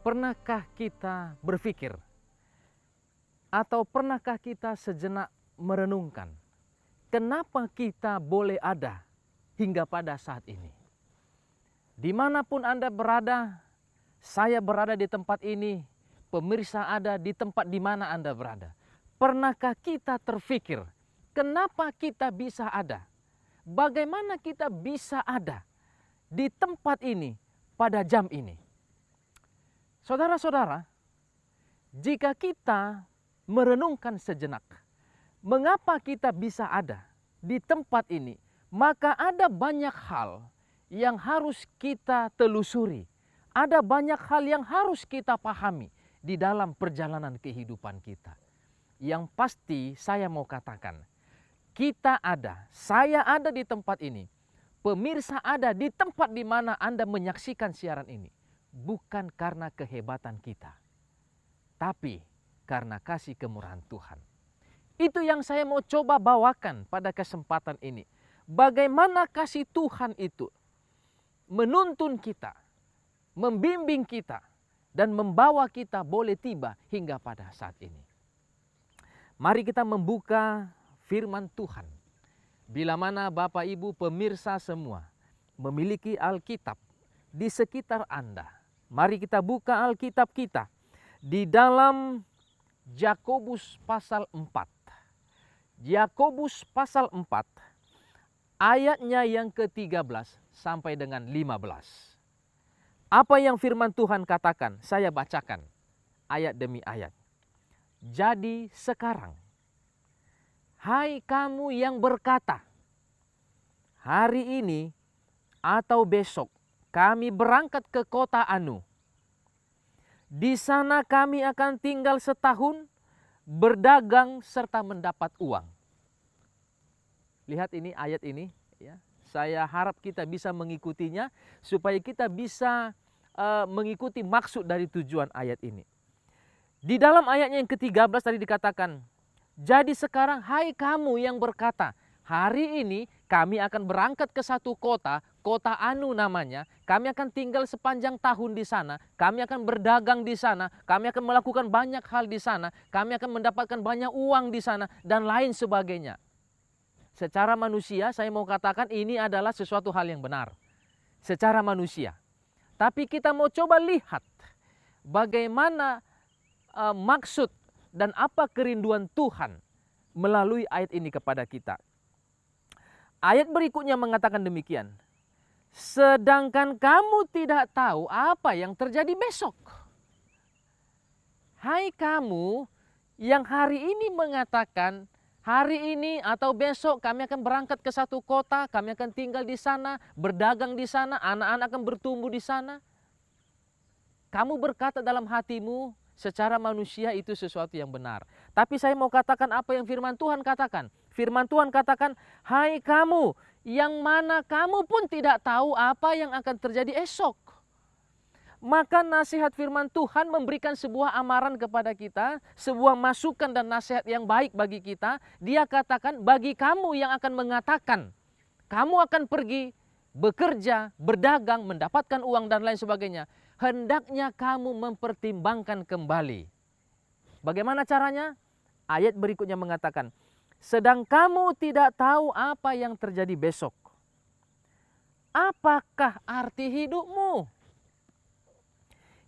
Pernahkah kita berpikir atau pernahkah kita sejenak merenungkan kenapa kita boleh ada hingga pada saat ini? Dimanapun Anda berada, saya berada di tempat ini, pemirsa ada di tempat di mana Anda berada. Pernahkah kita terpikir kenapa kita bisa ada? Bagaimana kita bisa ada di tempat ini pada jam ini? Saudara-saudara, jika kita merenungkan sejenak, mengapa kita bisa ada di tempat ini, maka ada banyak hal yang harus kita telusuri. Ada banyak hal yang harus kita pahami di dalam perjalanan kehidupan kita. Yang pasti saya mau katakan, kita ada, saya ada di tempat ini, pemirsa ada di tempat di mana Anda menyaksikan siaran ini. Bukan karena kehebatan kita, tapi karena kasih kemurahan Tuhan. Itu yang saya mau coba bawakan pada kesempatan ini. Bagaimana kasih Tuhan itu menuntun kita, membimbing kita, dan membawa kita boleh tiba hingga pada saat ini. Mari kita membuka firman Tuhan. Bila mana Bapak Ibu pemirsa semua memiliki Alkitab di sekitar Anda, mari kita buka Alkitab kita di dalam Yakobus pasal 4. Yakobus pasal 4 ayatnya yang ke-13 sampai dengan 15. Apa yang firman Tuhan katakan? Saya bacakan ayat demi ayat. Jadi sekarang, hai kamu yang berkata, hari ini atau besok kami berangkat ke kota anu. Di sana kami akan tinggal setahun, berdagang serta mendapat uang. Lihat ini ayat ini, ya. Saya harap kita bisa mengikutinya supaya kita bisa mengikuti maksud dari tujuan ayat ini. Di dalam ayatnya yang ke-13 tadi dikatakan, jadi sekarang hai kamu yang berkata, hari ini kami akan berangkat ke satu kota, kota anu namanya, kami akan tinggal sepanjang tahun di sana, kami akan berdagang di sana, kami akan melakukan banyak hal di sana, kami akan mendapatkan banyak uang di sana, dan lain sebagainya. Secara manusia saya mau katakan ini adalah sesuatu hal yang benar. Secara manusia. Tapi kita mau coba lihat bagaimana maksud dan apa kerinduan Tuhan melalui ayat ini kepada kita. Ayat berikutnya mengatakan demikian. Sedangkan kamu tidak tahu apa yang terjadi besok. Hai kamu yang hari ini mengatakan, hari ini atau besok kami akan berangkat ke satu kota, kami akan tinggal di sana, berdagang di sana, anak-anak akan bertumbuh di sana. Kamu berkata dalam hatimu, secara manusia itu sesuatu yang benar. Tapi saya mau katakan apa yang firman Tuhan katakan. Firman Tuhan katakan, hai kamu yang mana kamu pun tidak tahu apa yang akan terjadi esok. Maka nasihat firman Tuhan memberikan sebuah amaran kepada kita, sebuah masukan dan nasihat yang baik bagi kita. Dia katakan bagi kamu yang akan mengatakan, kamu akan pergi, bekerja, berdagang, mendapatkan uang dan lain sebagainya. Hendaknya kamu mempertimbangkan kembali. Bagaimana caranya? Ayat berikutnya mengatakan, sedang kamu tidak tahu apa yang terjadi besok. Apakah arti hidupmu?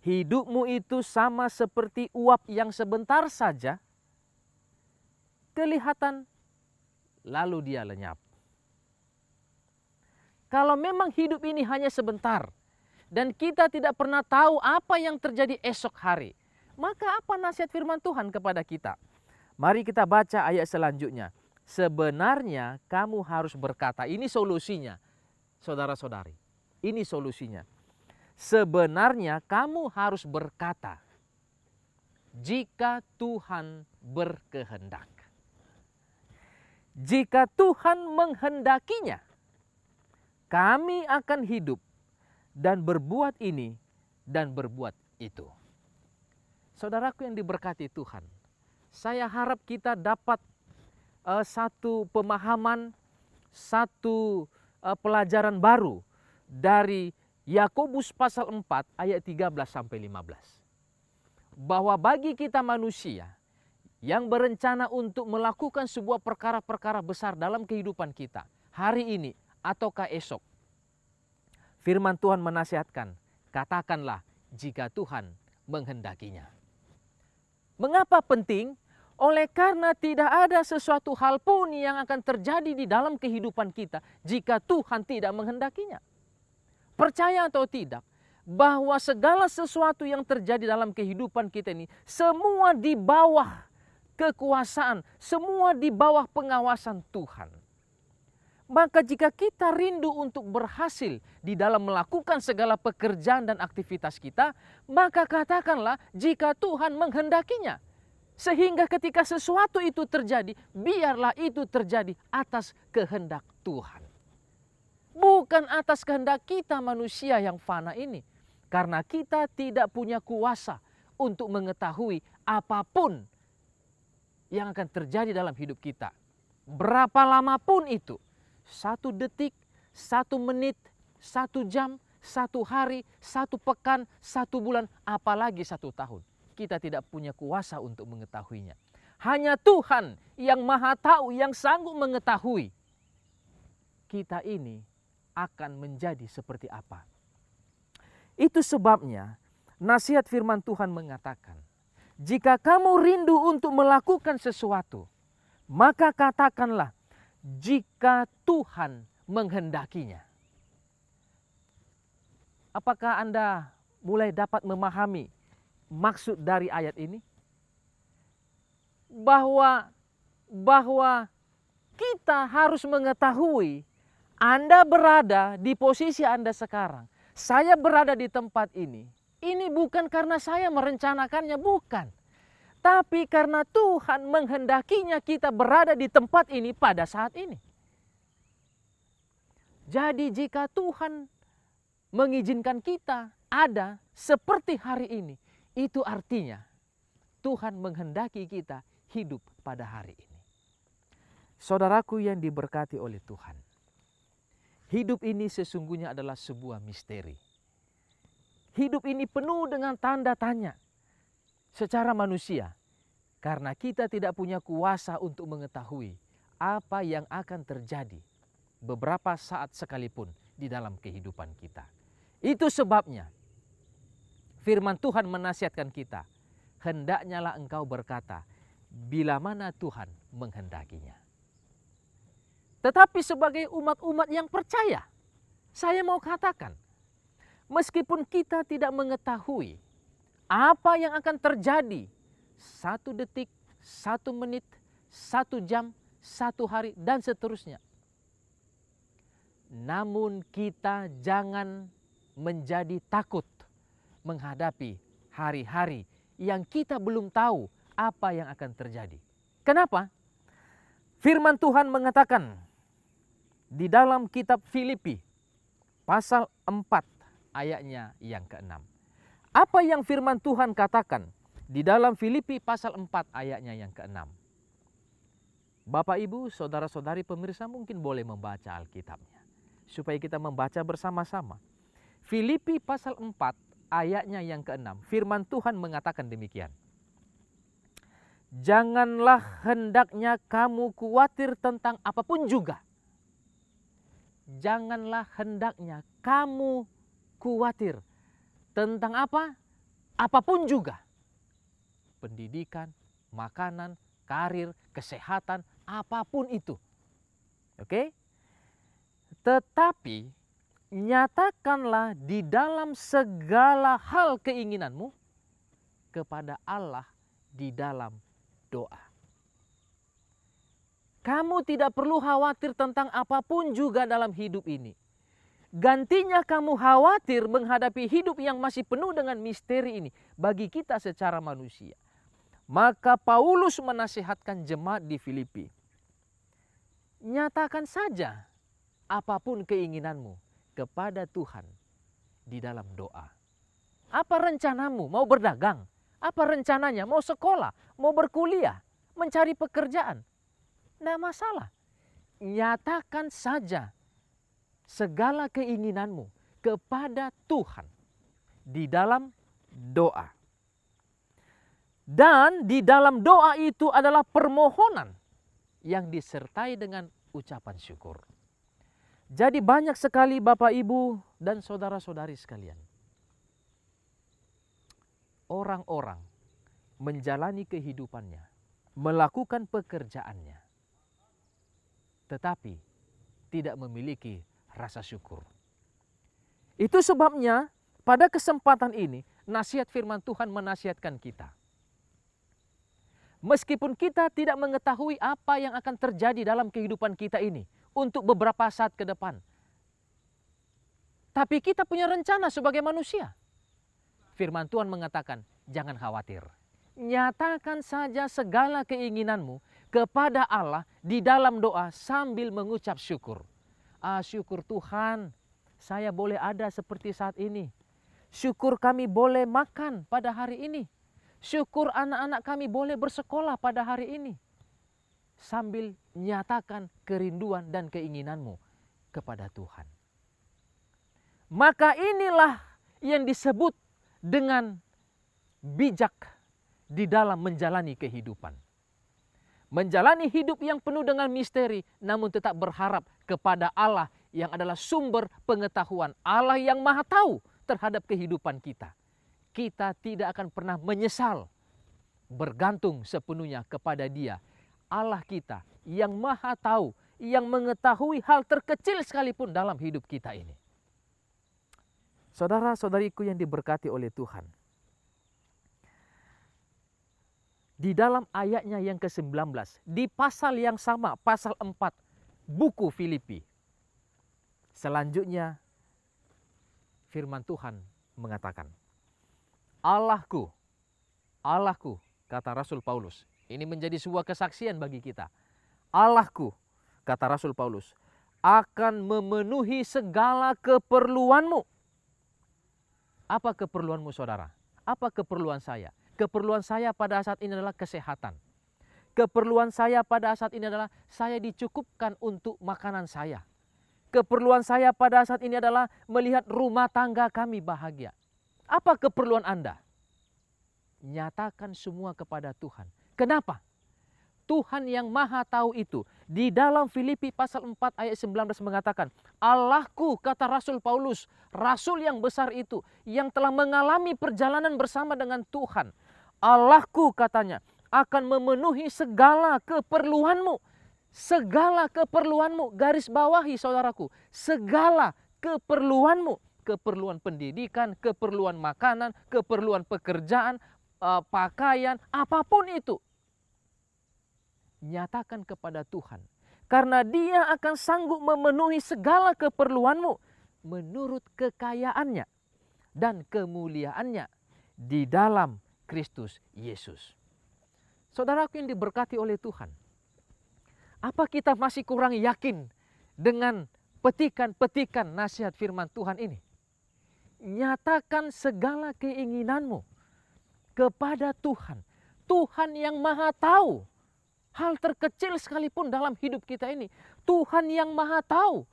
Hidupmu itu sama seperti uap yang sebentar saja kelihatan, lalu dia lenyap. Kalau memang hidup ini hanya sebentar, dan kita tidak pernah tahu apa yang terjadi esok hari, maka apa nasihat firman Tuhan kepada kita? Mari kita baca ayat selanjutnya. Sebenarnya kamu harus berkata, ini solusinya, saudara-saudari. Ini solusinya. Sebenarnya kamu harus berkata, jika Tuhan berkehendak. Jika Tuhan menghendakinya, kami akan hidup dan berbuat ini dan berbuat itu. Saudaraku yang diberkati Tuhan, saya harap kita dapat satu pemahaman, satu pelajaran baru dari Yakobus pasal 4 ayat 13 sampai 15. bahwa bagi kita manusia yang berencana untuk melakukan sebuah perkara-perkara besar dalam kehidupan kita, hari ini ataukah esok, firman Tuhan menasihatkan, katakanlah jika Tuhan menghendakinya. Mengapa penting? Oleh karena tidak ada sesuatu hal pun yang akan terjadi di dalam kehidupan kita jika Tuhan tidak menghendakinya. Percaya atau tidak, bahwa segala sesuatu yang terjadi dalam kehidupan kita ini, semua di bawah kekuasaan, semua di bawah pengawasan Tuhan. Maka jika kita rindu untuk berhasil di dalam melakukan segala pekerjaan dan aktivitas kita, maka katakanlah jika Tuhan menghendakinya. Sehingga ketika sesuatu itu terjadi, biarlah itu terjadi atas kehendak Tuhan. Bukan atas kehendak kita manusia yang fana ini. Karena kita tidak punya kuasa untuk mengetahui apapun yang akan terjadi dalam hidup kita. Berapa lama pun itu. 1 detik, 1 menit, 1 jam, 1 hari, 1 pekan, 1 bulan, apalagi 1 tahun. Kita tidak punya kuasa untuk mengetahuinya. Hanya Tuhan yang maha tahu, yang sanggup mengetahui kita ini akan menjadi seperti apa. Itu sebabnya nasihat firman Tuhan mengatakan, jika kamu rindu untuk melakukan sesuatu, maka katakanlah jika Tuhan menghendakinya. Apakah Anda mulai dapat memahami maksud dari ayat ini? Bahwa kita harus mengetahui Anda berada di posisi Anda sekarang. Saya berada di tempat ini. Ini bukan karena saya merencanakannya, bukan. Tapi karena Tuhan menghendakinya kita berada di tempat ini pada saat ini. Jadi jika Tuhan mengizinkan kita ada seperti hari ini, itu artinya Tuhan menghendaki kita hidup pada hari ini. Saudaraku yang diberkati oleh Tuhan, hidup ini sesungguhnya adalah sebuah misteri. Hidup ini penuh dengan tanda tanya secara manusia, karena kita tidak punya kuasa untuk mengetahui apa yang akan terjadi beberapa saat sekalipun di dalam kehidupan kita. Itu sebabnya firman Tuhan menasihatkan kita, hendaknya lah engkau berkata, bila mana Tuhan menghendakinya. Tetapi sebagai umat-umat yang percaya, saya mau katakan, meskipun kita tidak mengetahui apa yang akan terjadi 1 detik, 1 menit, 1 jam, 1 hari, dan seterusnya. Namun kita jangan menjadi takut menghadapi hari-hari yang kita belum tahu apa yang akan terjadi. Kenapa? Firman Tuhan mengatakan di dalam kitab Filipi pasal 4 ayatnya yang ke-6. Apa yang firman Tuhan katakan di dalam Filipi pasal 4 ayatnya yang ke-6? Bapak, Ibu, saudara-saudari pemirsa mungkin boleh membaca Alkitabnya supaya kita membaca bersama-sama. Filipi pasal 4 ayatnya yang ke-6, firman Tuhan mengatakan demikian. Janganlah hendaknya kamu khawatir tentang apapun juga. Janganlah hendaknya kamu khawatir tentang apa? Apapun juga. Pendidikan, makanan, karir, kesehatan, apapun itu. Oke? Tetapi nyatakanlah di dalam segala hal keinginanmu kepada Allah di dalam doa. Kamu tidak perlu khawatir tentang apapun juga dalam hidup ini. Gantinya kamu khawatir menghadapi hidup yang masih penuh dengan misteri ini bagi kita secara manusia. Maka Paulus menasihatkan jemaat di Filipi. Nyatakan saja apapun keinginanmu kepada Tuhan di dalam doa. Apa rencanamu? Mau berdagang? Apa rencananya? Mau sekolah? Mau berkuliah? Mencari pekerjaan? Tidak masalah. Nyatakan saja segala keinginanmu kepada Tuhan di dalam doa. Dan di dalam doa itu adalah permohonan yang disertai dengan ucapan syukur. Jadi banyak sekali Bapak, Ibu, dan saudara-saudari sekalian, orang-orang menjalani kehidupannya, melakukan pekerjaannya, tetapi tidak memiliki rasa syukur. Itu sebabnya pada kesempatan ini nasihat firman Tuhan menasihatkan kita. Meskipun kita tidak mengetahui apa yang akan terjadi dalam kehidupan kita ini untuk beberapa saat ke depan, tapi kita punya rencana sebagai manusia. Firman Tuhan mengatakan, jangan khawatir. Nyatakan saja segala keinginanmu kepada Allah di dalam doa sambil mengucap syukur. Syukur Tuhan, saya boleh ada seperti saat ini. Syukur kami boleh makan pada hari ini. Syukur anak-anak kami boleh bersekolah pada hari ini. Sambil nyatakan kerinduan dan keinginanmu kepada Tuhan. Maka inilah yang disebut dengan bijak di dalam menjalani kehidupan. Menjalani hidup yang penuh dengan misteri, namun tetap berharap kepada Allah yang adalah sumber pengetahuan, Allah yang Maha Tahu terhadap kehidupan kita. Kita tidak akan pernah menyesal, bergantung sepenuhnya kepada Dia, Allah kita yang Maha Tahu, yang mengetahui hal terkecil sekalipun dalam hidup kita ini. Saudara-saudariku yang diberkati oleh Tuhan, di dalam ayatnya yang ke-19, di pasal yang sama, pasal 4, buku Filipi. Selanjutnya, firman Tuhan mengatakan, Allahku, Allahku, kata Rasul Paulus. Ini menjadi sebuah kesaksian bagi kita. Allahku, kata Rasul Paulus, akan memenuhi segala keperluanmu. Apa keperluanmu, saudara? Apa keperluan saya? Keperluan saya pada saat ini adalah kesehatan. Keperluan saya pada saat ini adalah saya dicukupkan untuk makanan saya. Keperluan saya pada saat ini adalah melihat rumah tangga kami bahagia. Apa keperluan Anda? Nyatakan semua kepada Tuhan. Kenapa? Tuhan yang Maha Tahu itu di dalam Filipi pasal 4 ayat 19 mengatakan, Allahku, kata Rasul Paulus, Rasul yang besar itu yang telah mengalami perjalanan bersama dengan Tuhan. Allahku, katanya, akan memenuhi segala keperluanmu. Segala keperluanmu, garis bawahi saudaraku, segala keperluanmu. Keperluan pendidikan, keperluan makanan, keperluan pekerjaan, pakaian, apapun itu. Nyatakan kepada Tuhan. Karena Dia akan sanggup memenuhi segala keperluanmu menurut kekayaannya dan kemuliaannya di dalam Kristus Yesus. Saudaraku yang diberkati oleh Tuhan, apa kita masih kurang yakin dengan petikan-petikan nasihat firman Tuhan ini? Nyatakan segala keinginanmu kepada Tuhan. Tuhan yang Maha Tahu hal terkecil sekalipun dalam hidup kita ini. Tuhan yang Maha Tahu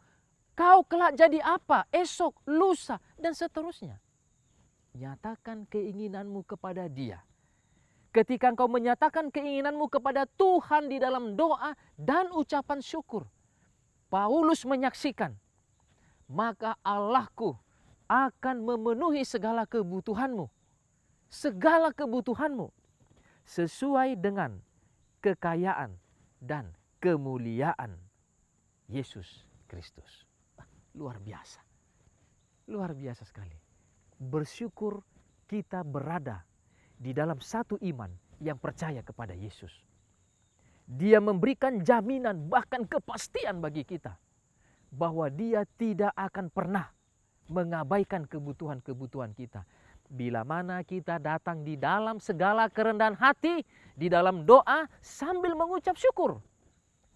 kau kelak jadi apa, esok, lusa, dan seterusnya. Nyatakan keinginanmu kepada Dia. Ketika engkau menyatakan keinginanmu kepada Tuhan di dalam doa dan ucapan syukur, Paulus menyaksikan, maka Allahku akan memenuhi segala kebutuhanmu. Segala kebutuhanmu sesuai dengan kekayaan dan kemuliaan Yesus Kristus. Luar biasa. Luar biasa sekali. Bersyukur kita berada di dalam satu iman yang percaya kepada Yesus. Dia memberikan jaminan bahkan kepastian bagi kita bahwa Dia tidak akan pernah mengabaikan kebutuhan-kebutuhan kita. Bila mana kita datang di dalam segala kerendahan hati, di dalam doa sambil mengucap syukur.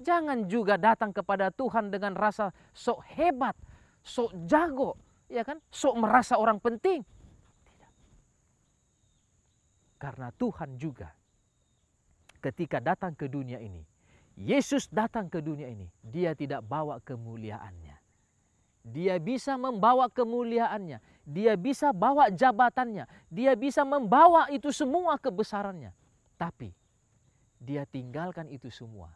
Jangan juga datang kepada Tuhan dengan rasa sok hebat, sok jago, ya kan? Sok merasa orang penting. Tidak. Karena Tuhan juga ketika datang ke dunia ini, Yesus datang ke dunia ini, Dia tidak bawa kemuliaannya. Dia bisa membawa kemuliaannya. Dia bisa bawa jabatannya. Dia bisa membawa itu semua kebesarannya. Tapi dia tinggalkan itu semua,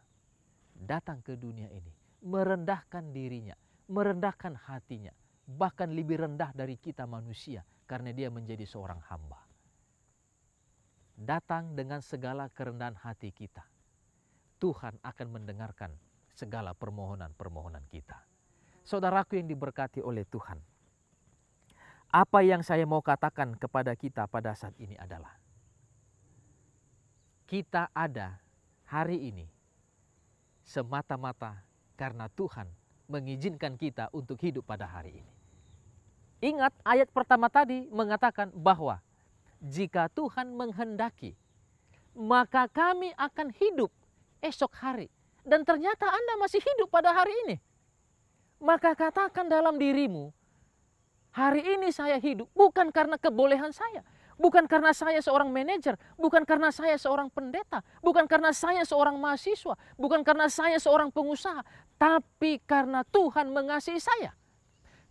datang ke dunia ini, merendahkan dirinya, merendahkan hatinya, bahkan lebih rendah dari kita manusia karena dia menjadi seorang hamba. Datang dengan segala kerendahan hati kita, Tuhan akan mendengarkan segala permohonan-permohonan kita. Saudaraku yang diberkati oleh Tuhan, apa yang saya mau katakan kepada kita pada saat ini adalah, kita ada hari ini semata-mata karena Tuhan mengizinkan kita untuk hidup pada hari ini. Ingat ayat pertama tadi mengatakan bahwa jika Tuhan menghendaki, maka kami akan hidup esok hari. Dan ternyata Anda masih hidup pada hari ini. Maka katakan dalam dirimu, hari ini saya hidup bukan karena kebolehan saya. Bukan karena saya seorang manajer, bukan karena saya seorang pendeta, bukan karena saya seorang mahasiswa, bukan karena saya seorang pengusaha, tapi karena Tuhan mengasihi saya.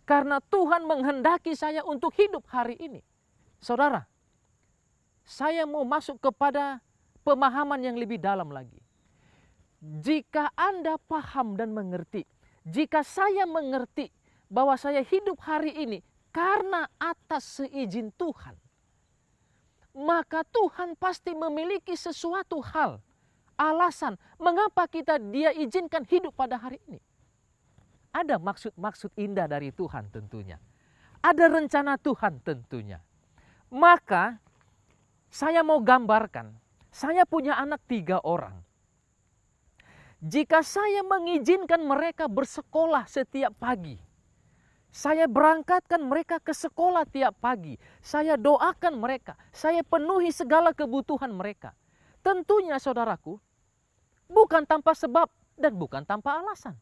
Karena Tuhan menghendaki saya untuk hidup hari ini. Saudara, saya mau masuk kepada pemahaman yang lebih dalam lagi. Jika Anda paham dan mengerti, jika saya mengerti bahwa saya hidup hari ini karena atas seizin Tuhan, maka Tuhan pasti memiliki sesuatu hal, alasan mengapa Dia izinkan hidup pada hari ini. Ada maksud-maksud indah dari Tuhan tentunya. Ada rencana Tuhan tentunya. Maka saya mau gambarkan, saya punya anak 3 orang. Jika saya mengizinkan mereka bersekolah setiap pagi, saya berangkatkan mereka ke sekolah tiap pagi, saya doakan mereka, saya penuhi segala kebutuhan mereka. Tentunya saudaraku, bukan tanpa sebab dan bukan tanpa alasan.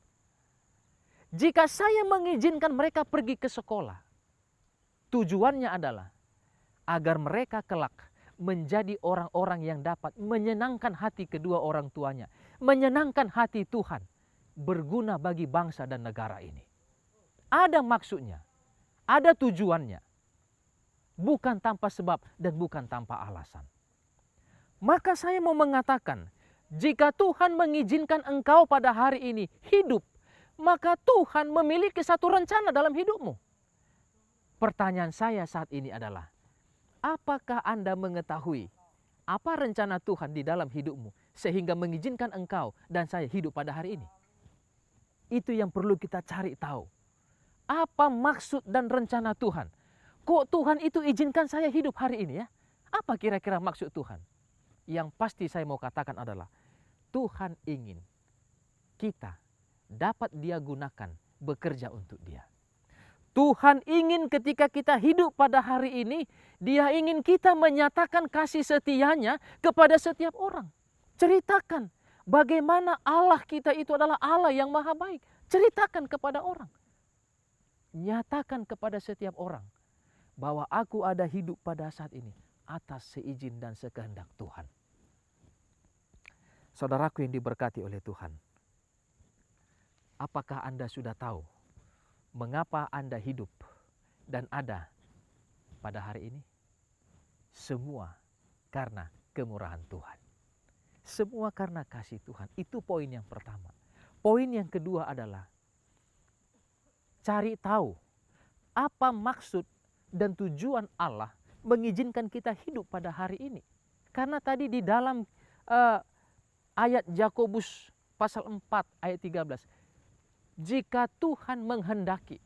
Jika saya mengizinkan mereka pergi ke sekolah, tujuannya adalah agar mereka kelak menjadi orang-orang yang dapat menyenangkan hati kedua orang tuanya, menyenangkan hati Tuhan, berguna bagi bangsa dan negara ini. Ada maksudnya, ada tujuannya, bukan tanpa sebab dan bukan tanpa alasan. Maka saya mau mengatakan, jika Tuhan mengizinkan engkau pada hari ini hidup, maka Tuhan memiliki satu rencana dalam hidupmu. Pertanyaan saya saat ini adalah, apakah Anda mengetahui apa rencana Tuhan di dalam hidupmu sehingga mengizinkan engkau dan saya hidup pada hari ini? Itu yang perlu kita cari tahu. Apa maksud dan rencana Tuhan? Kok Tuhan itu izinkan saya hidup hari ini ya? Apa kira-kira maksud Tuhan? Yang pasti saya mau katakan adalah, Tuhan ingin kita dapat Dia gunakan bekerja untuk Dia. Tuhan ingin ketika kita hidup pada hari ini, Dia ingin kita menyatakan kasih setianya kepada setiap orang. Ceritakan bagaimana Allah kita itu adalah Allah yang maha baik. Ceritakan kepada orang. Nyatakan kepada setiap orang bahwa aku ada hidup pada saat ini atas seizin dan sekehendak Tuhan. Saudaraku yang diberkati oleh Tuhan, apakah Anda sudah tahu mengapa Anda hidup dan ada pada hari ini? Semua karena kemurahan Tuhan. Semua karena kasih Tuhan. Itu poin yang pertama. Poin yang kedua adalah cari tahu apa maksud dan tujuan Allah mengizinkan kita hidup pada hari ini. Karena tadi di dalam ayat Yakobus pasal 4 ayat 13, jika Tuhan menghendaki,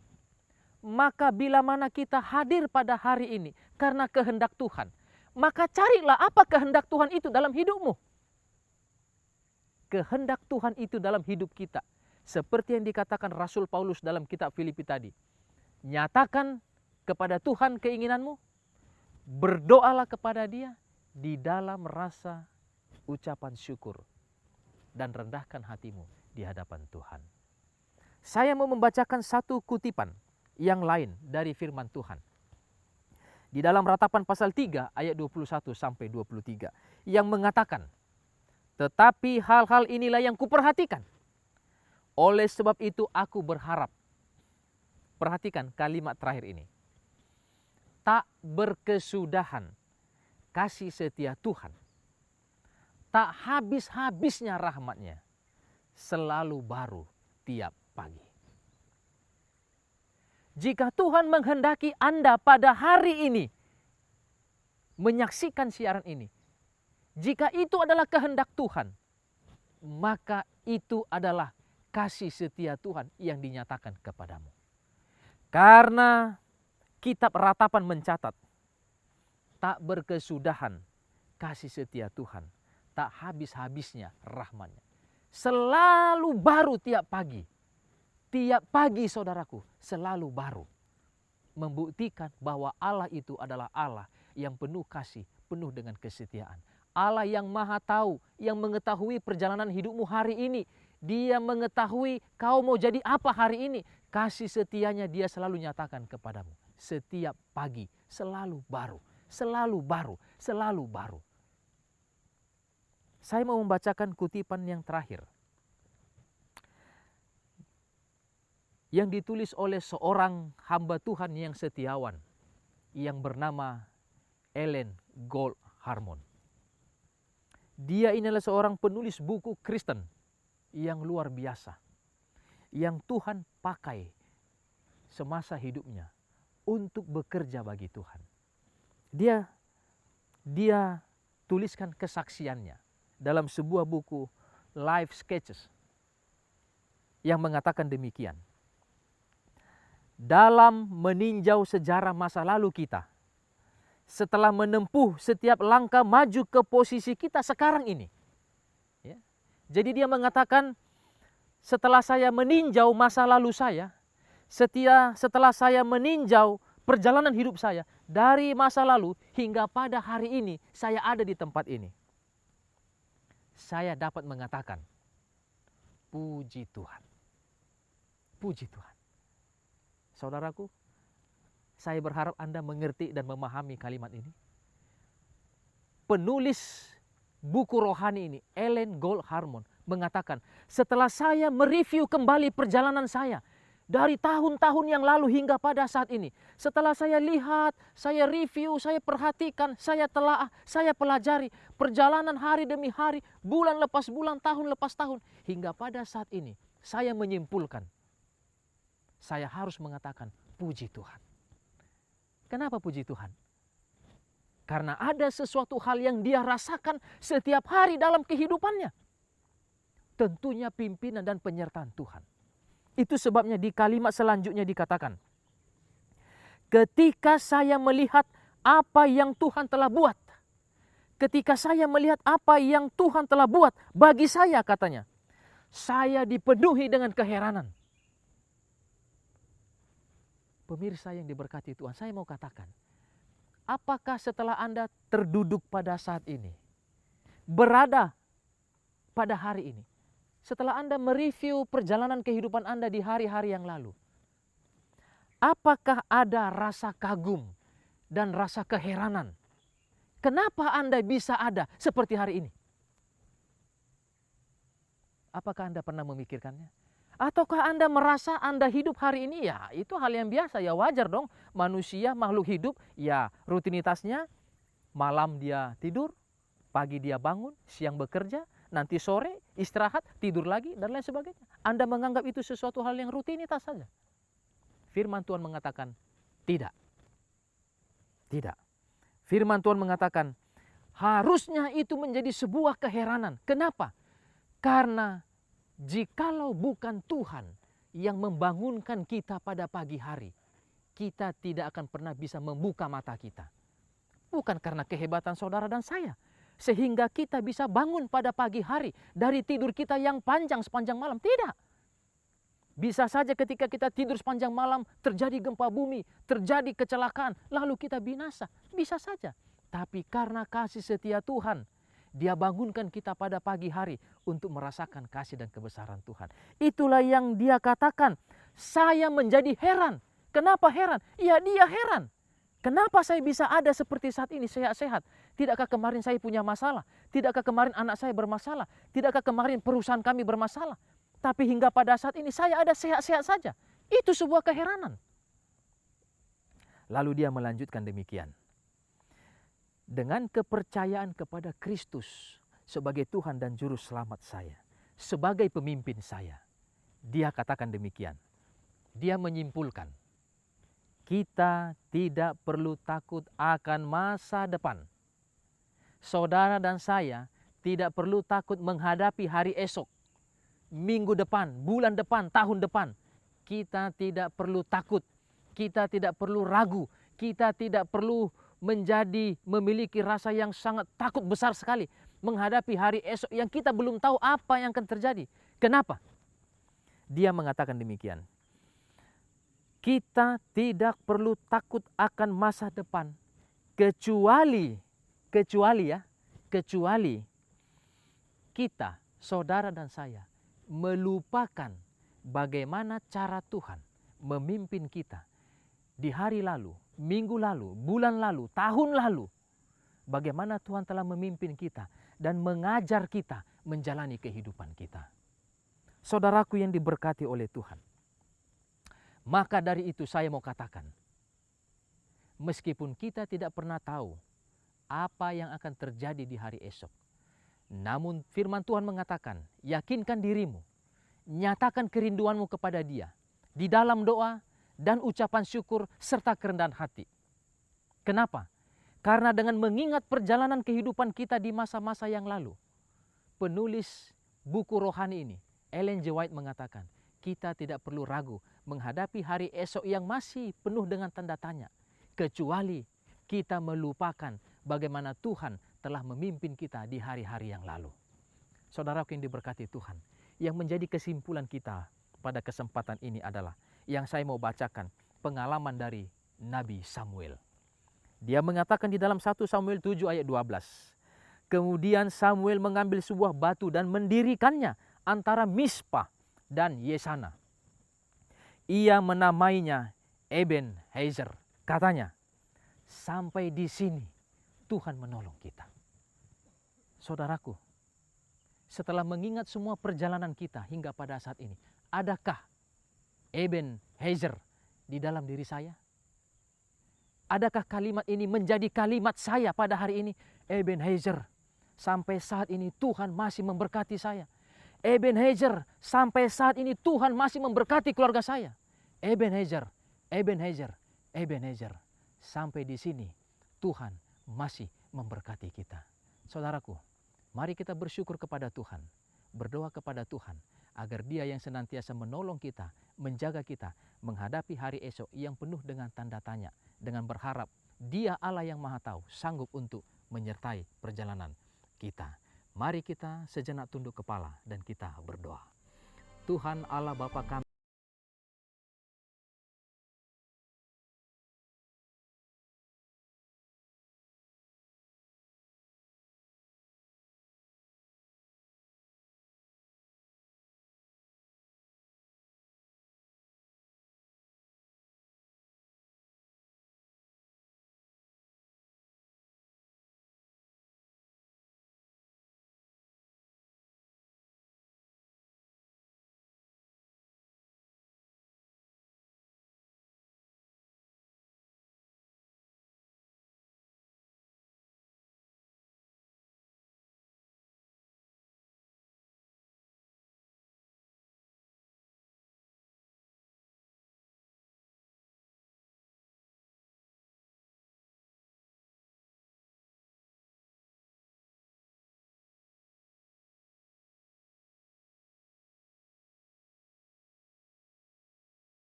maka bila mana kita hadir pada hari ini karena kehendak Tuhan, maka carilah apa kehendak Tuhan itu dalam hidupmu. Kehendak Tuhan itu dalam hidup kita, seperti yang dikatakan Rasul Paulus dalam kitab Filipi tadi. Nyatakan kepada Tuhan keinginanmu, berdoalah kepada Dia di dalam rasa ucapan syukur, dan rendahkan hatimu di hadapan Tuhan. Saya mau membacakan satu kutipan yang lain dari firman Tuhan. Di dalam Ratapan pasal 3 ayat 21 sampai 23 yang mengatakan, tetapi hal-hal inilah yang kuperhatikan. Oleh sebab itu aku berharap. Perhatikan kalimat terakhir ini. Tak berkesudahan kasih setia Tuhan tak habis-habisnya rahmat-Nya, selalu baru tiap pagi. Jika Tuhan menghendaki Anda pada hari ini menyaksikan siaran ini, jika itu adalah kehendak Tuhan, maka itu adalah kasih setia Tuhan yang dinyatakan kepadamu. Karena kitab Ratapan mencatat, tak berkesudahan kasih setia Tuhan, tak habis-habisnya rahmat-Nya, selalu baru tiap pagi. Tiap pagi saudaraku selalu baru. Membuktikan bahwa Allah itu adalah Allah yang penuh kasih, penuh dengan kesetiaan. Allah yang maha tahu, yang mengetahui perjalanan hidupmu hari ini. Dia mengetahui kau mau jadi apa hari ini. Kasih setianya Dia selalu nyatakan kepadamu. Setiap pagi selalu baru, selalu baru, selalu baru. Saya mau membacakan kutipan yang terakhir, yang ditulis oleh seorang hamba Tuhan yang setiawan, yang bernama Ellen Gold Harmon. Dia ini adalah seorang penulis buku Kristen yang luar biasa, yang Tuhan pakai semasa hidupnya untuk bekerja bagi Tuhan. Dia tuliskan kesaksiannya dalam sebuah buku Life Sketches yang mengatakan demikian. Dalam meninjau sejarah masa lalu kita, setelah menempuh setiap langkah maju ke posisi kita sekarang ini. Ya. Jadi dia mengatakan, setelah saya meninjau masa lalu saya, setelah saya meninjau perjalanan hidup saya, dari masa lalu hingga pada hari ini saya ada di tempat ini, saya dapat mengatakan, puji Tuhan. Puji Tuhan. Saudaraku, saya berharap Anda mengerti dan memahami kalimat ini. Penulis buku rohani ini, Ellen Gold Harmon, mengatakan, setelah saya mereview kembali perjalanan saya dari tahun-tahun yang lalu hingga pada saat ini, setelah saya lihat, saya review, saya perhatikan, saya telaah, saya pelajari perjalanan hari demi hari, bulan lepas bulan, tahun lepas tahun, hingga pada saat ini, saya menyimpulkan, saya harus mengatakan puji Tuhan. Kenapa puji Tuhan? Karena ada sesuatu hal yang dia rasakan setiap hari dalam kehidupannya. Tentunya pimpinan dan penyertaan Tuhan. Itu sebabnya di kalimat selanjutnya dikatakan, ketika saya melihat apa yang Tuhan telah buat, ketika saya melihat apa yang Tuhan telah buat bagi saya, katanya, saya dipenuhi dengan keheranan. Pemirsa yang diberkati Tuhan, saya mau katakan, apakah setelah Anda terduduk pada saat ini, berada pada hari ini, setelah Anda mereview perjalanan kehidupan Anda di hari-hari yang lalu, apakah ada rasa kagum dan rasa keheranan? Kenapa Anda bisa ada seperti hari ini? Apakah Anda pernah memikirkannya? Ataukah Anda merasa Anda hidup hari ini, ya itu hal yang biasa, ya wajar dong. Manusia, makhluk hidup, ya rutinitasnya, malam dia tidur, pagi dia bangun, siang bekerja, nanti sore istirahat, tidur lagi, dan lain sebagainya. Anda menganggap itu sesuatu hal yang rutinitas saja. Firman Tuhan mengatakan, tidak. Tidak. Firman Tuhan mengatakan, harusnya itu menjadi sebuah keheranan. Kenapa? Karena jikalau bukan Tuhan yang membangunkan kita pada pagi hari, kita tidak akan pernah bisa membuka mata kita. Bukan karena kehebatan saudara dan saya, sehingga kita bisa bangun pada pagi hari dari tidur kita yang panjang sepanjang malam. Tidak. Bisa saja ketika kita tidur sepanjang malam terjadi gempa bumi, terjadi kecelakaan, lalu kita binasa. Bisa saja. Tapi karena kasih setia Tuhan, Dia bangunkan kita pada pagi hari untuk merasakan kasih dan kebesaran Tuhan. Itulah yang dia katakan, saya menjadi heran. Kenapa heran? Ya, dia heran. Kenapa saya bisa ada seperti saat ini, sehat-sehat? Tidakkah kemarin saya punya masalah? Tidakkah kemarin anak saya bermasalah? Tidakkah kemarin perusahaan kami bermasalah? Tapi hingga pada saat ini saya ada sehat-sehat saja. Itu sebuah keheranan. Lalu dia melanjutkan demikian. Dengan kepercayaan kepada Kristus, sebagai Tuhan dan Juru Selamat saya, sebagai pemimpin saya. Dia katakan demikian. Dia menyimpulkan, kita tidak perlu takut akan masa depan. Saudara dan saya tidak perlu takut menghadapi hari esok, minggu depan, bulan depan, tahun depan. Kita tidak perlu takut, kita tidak perlu ragu, kita tidak perlu memiliki rasa yang sangat takut besar sekali menghadapi hari esok yang kita belum tahu apa yang akan terjadi. Kenapa? Dia mengatakan demikian. Kita tidak perlu takut akan masa depan kecuali kita, saudara dan saya, melupakan bagaimana cara Tuhan memimpin kita di hari lalu, minggu lalu, bulan lalu, tahun lalu. Bagaimana Tuhan telah memimpin kita dan mengajar kita menjalani kehidupan kita. Saudaraku yang diberkati oleh Tuhan. Maka dari itu saya mau katakan, meskipun kita tidak pernah tahu apa yang akan terjadi di hari esok, namun firman Tuhan mengatakan, yakinkan dirimu, nyatakan kerinduanmu kepada Dia di dalam doa dan ucapan syukur serta kerendahan hati. Kenapa? Karena dengan mengingat perjalanan kehidupan kita di masa-masa yang lalu, penulis buku rohani ini, Ellen G. White, mengatakan, kita tidak perlu ragu menghadapi hari esok yang masih penuh dengan tanda tanya, kecuali kita melupakan bagaimana Tuhan telah memimpin kita di hari-hari yang lalu. Saudaraku yang diberkati Tuhan, yang menjadi kesimpulan kita pada kesempatan ini adalah yang saya mau bacakan pengalaman dari Nabi Samuel. Dia mengatakan di dalam 1 Samuel 7 ayat 12. Kemudian Samuel mengambil sebuah batu dan mendirikannya antara Mispa dan Yesana. Ia menamainya Ebenezer. Katanya, sampai di sini Tuhan menolong kita. Saudaraku, setelah mengingat semua perjalanan kita hingga pada saat ini, adakah Ebenezer di dalam diri saya? Adakah kalimat ini menjadi kalimat saya pada hari ini? Ebenezer, sampai saat ini Tuhan masih memberkati saya. Ebenezer, sampai saat ini Tuhan masih memberkati keluarga saya. Ebenezer, Ebenezer, Ebenezer, sampai di sini Tuhan masih memberkati kita. Saudaraku, mari kita bersyukur kepada Tuhan, berdoa kepada Tuhan, agar Dia yang senantiasa menolong kita, menjaga kita, menghadapi hari esok yang penuh dengan tanda tanya, dengan berharap Dia Allah yang Maha Tahu, sanggup untuk menyertai perjalanan kita. Mari kita sejenak tunduk kepala dan kita berdoa. Tuhan Allah Bapa kami,